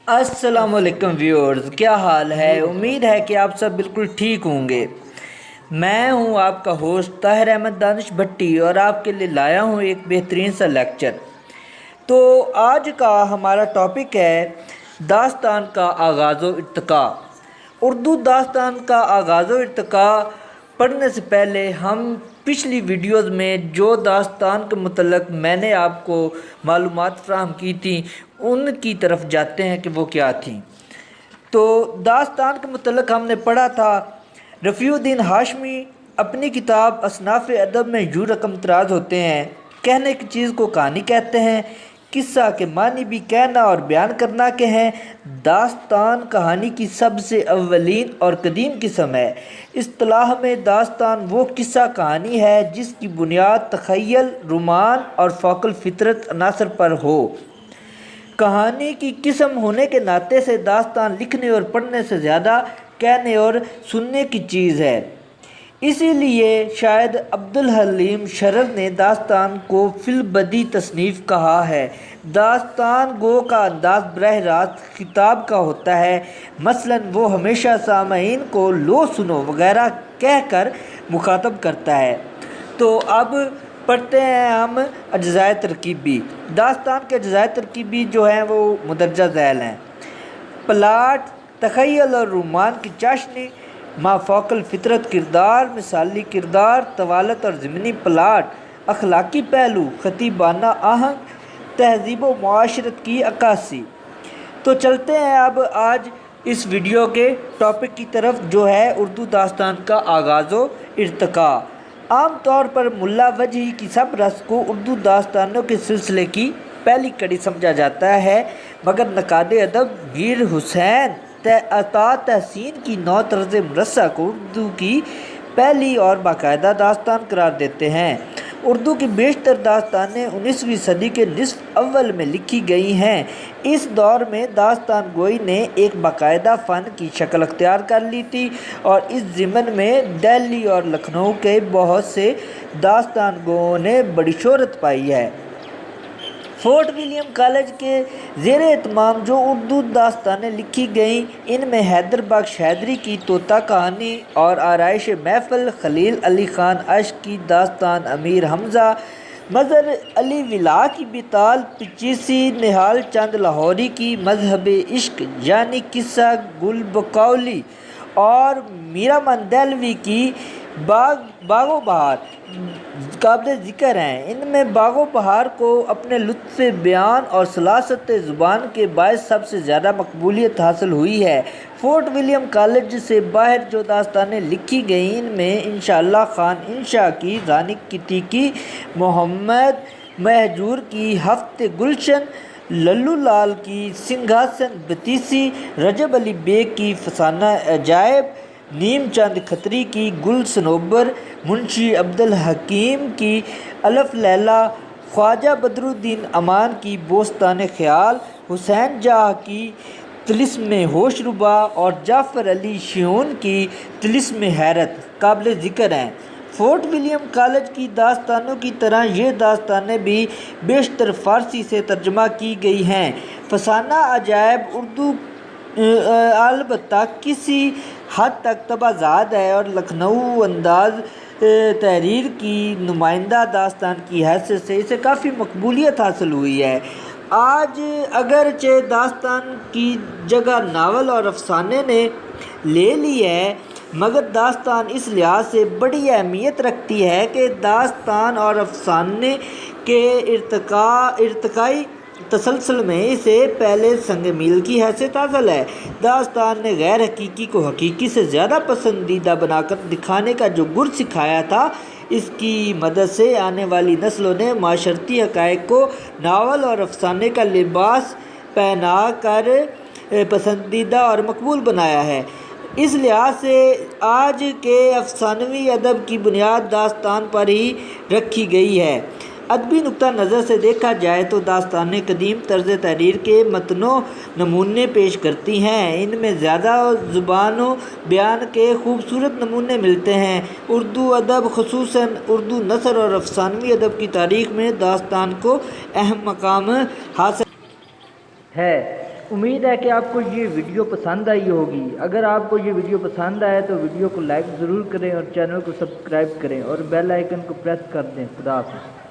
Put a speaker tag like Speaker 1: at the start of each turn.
Speaker 1: السلام علیکم ویورز، کیا حال ہے؟ امید ہے کہ آپ سب بالکل ٹھیک ہوں گے۔ میں ہوں آپ کا ہوسٹ طاہر احمد دانش بھٹی اور آپ کے لیے لایا ہوں ایک بہترین سا لیکچر۔ تو آج کا ہمارا ٹاپک ہے داستان کا آغاز و ارتقاء۔ اردو داستان کا آغاز و ارتقاء پڑھنے سے پہلے ہم پچھلی ویڈیوز میں جو داستان کے متعلق میں نے آپ کو معلومات فراہم کی تھیں ان کی طرف جاتے ہیں کہ وہ کیا تھیں۔ تو داستان کے متعلق ہم نے پڑھا تھا رفیع الدین ہاشمی اپنی کتاب اصناف ادب میں یوں رقم تراز ہوتے ہیں، کہنے کی چیز کو کہانی کہتے ہیں، قصہ کے معنی بھی کہنا اور بیان کرنا کے ہیں۔ داستان کہانی کی سب سے اولین اور قدیم قسم ہے۔ اصطلاح میں داستان وہ قصہ کہانی ہے جس کی بنیاد تخیل، رومان اور فوق الفطرت عناصر پر ہو۔ کہانی کی قسم ہونے کے ناطے سے داستان لکھنے اور پڑھنے سے زیادہ کہنے اور سننے کی چیز ہے۔ اسی لیے شاید عبدالحلیم شرر نے داستان کو فی البدیہہ تصنیف کہا ہے۔ داستان گو کا انداز براہ راست خطاب کا ہوتا ہے، مثلاً وہ ہمیشہ سامعین کو لو سنو وغیرہ کہہ کر مخاطب کرتا ہے۔ تو اب پڑھتے ہیں ہم اجزائے ترکیبی۔ داستان کے اجزائے ترکیبی جو ہیں وہ مندرجہ ذیل ہیں: پلاٹ، تخیل اور رومان کی چاشنی، مافوق الفطرت کردار، مثالی کردار، طوالت اور ضمنی پلاٹ، اخلاقی پہلو، خطیبانہ آہنگ، تہذیب و معاشرت کی عکاسی۔ تو چلتے ہیں اب آج اس ویڈیو کے ٹاپک کی طرف جو ہے اردو داستان کا آغاز و ارتقاء۔ عام طور پر ملا وجہی کی سب رس کو اردو داستانوں کے سلسلے کی پہلی کڑی سمجھا جاتا ہے، مگر نقاد ادب میر حسین عطا تحسین کی نو طرز مرصع کو اردو کی پہلی اور باقاعدہ داستان قرار دیتے ہیں۔ اردو کی بیشتر داستانیں 19ویں صدی کے نصف اول میں لکھی گئی ہیں۔ اس دور میں داستان گوئی نے ایک باقاعدہ فن کی شکل اختیار کر لی تھی اور اس ضمن میں دہلی اور لکھنؤ کے بہت سے داستان گوؤں نے بڑی شہرت پائی ہے۔ فورٹ ولیم کالج کے زیر اہتمام جو اردو داستانیں لکھی گئیں ان میں حیدر بخش حیدری کی طوطا کہانی اور آرائش محفل، خلیل علی خان اشک کی داستان امیر حمزہ، مظہر علی ولا کی بیتال پچیسی، نہال چند لاہوری کی مذہب عشق یعنی قصہ گل بقولی اور میرامن دہلوی کی باغ و بہار قابل ذکر ہیں۔ ان میں باغ و بہار کو اپنے لطف بیان اور سلاست زبان کے باعث سب سے زیادہ مقبولیت حاصل ہوئی ہے۔ فورٹ ولیم کالج سے باہر جو داستانیں لکھی گئیں ان میں انشاء اللہ خان انشا کی رانی کتی کی، محمد مہجور کی ہفت گلشن، للو لال کی سنگھاسن بتیسی، رجب علی بیگ کی فسانہ عجائب، نیم چند کھتری کی گل صنوبر، منشی عبدالحکیم کی الف لیلہ، خواجہ بدرالدین امان کی بوستان خیال، حسین جاہ کی طلسم ہوش ربا اور جعفر علی شیون کی طلسم حیرت قابل ذکر ہیں۔ فورٹ ولیم کالج کی داستانوں کی طرح یہ داستانیں بھی بیشتر فارسی سے ترجمہ کی گئی ہیں۔ فسانہ عجائب اردو البتہ کسی حد تک تبعزاد ہے اور لکھنؤ انداز تحریر کی نمائندہ داستان کی حیثیت سے اسے کافی مقبولیت حاصل ہوئی ہے۔ آج اگرچہ داستان کی جگہ ناول اور افسانے نے لے لی ہے، مگر داستان اس لحاظ سے بڑی اہمیت رکھتی ہے کہ داستان اور افسانے کے ارتقائی تسلسل میں اسے پہلے سنگ میل کی حیثیت حاصل ہے۔ داستان نے غیر حقیقی کو حقیقی سے زیادہ پسندیدہ بنا کر دکھانے کا جو گر سکھایا تھا، اس کی مدد سے آنے والی نسلوں نے معاشرتی حقائق کو ناول اور افسانے کا لباس پہنا کر پسندیدہ اور مقبول بنایا ہے۔ اس لحاظ سے آج کے افسانوی ادب کی بنیاد داستان پر ہی رکھی گئی ہے۔ ادبی نقطہ نظر سے دیکھا جائے تو داستانیں قدیم طرز تحریر کے متنوع نمونے پیش کرتی ہیں۔ ان میں زیادہ زبان و بیان کے خوبصورت نمونے ملتے ہیں۔ اردو ادب خصوصاً اردو نثر اور افسانوی ادب کی تاریخ میں داستان کو اہم مقام حاصل ہے۔ امید ہے کہ آپ کو یہ ویڈیو پسند آئی ہوگی۔ اگر آپ کو یہ ویڈیو پسند آئے تو ویڈیو کو لائک ضرور کریں اور چینل کو سبسکرائب کریں اور بیل آئیکن کو پریس کر دیں۔ خدا حافظ۔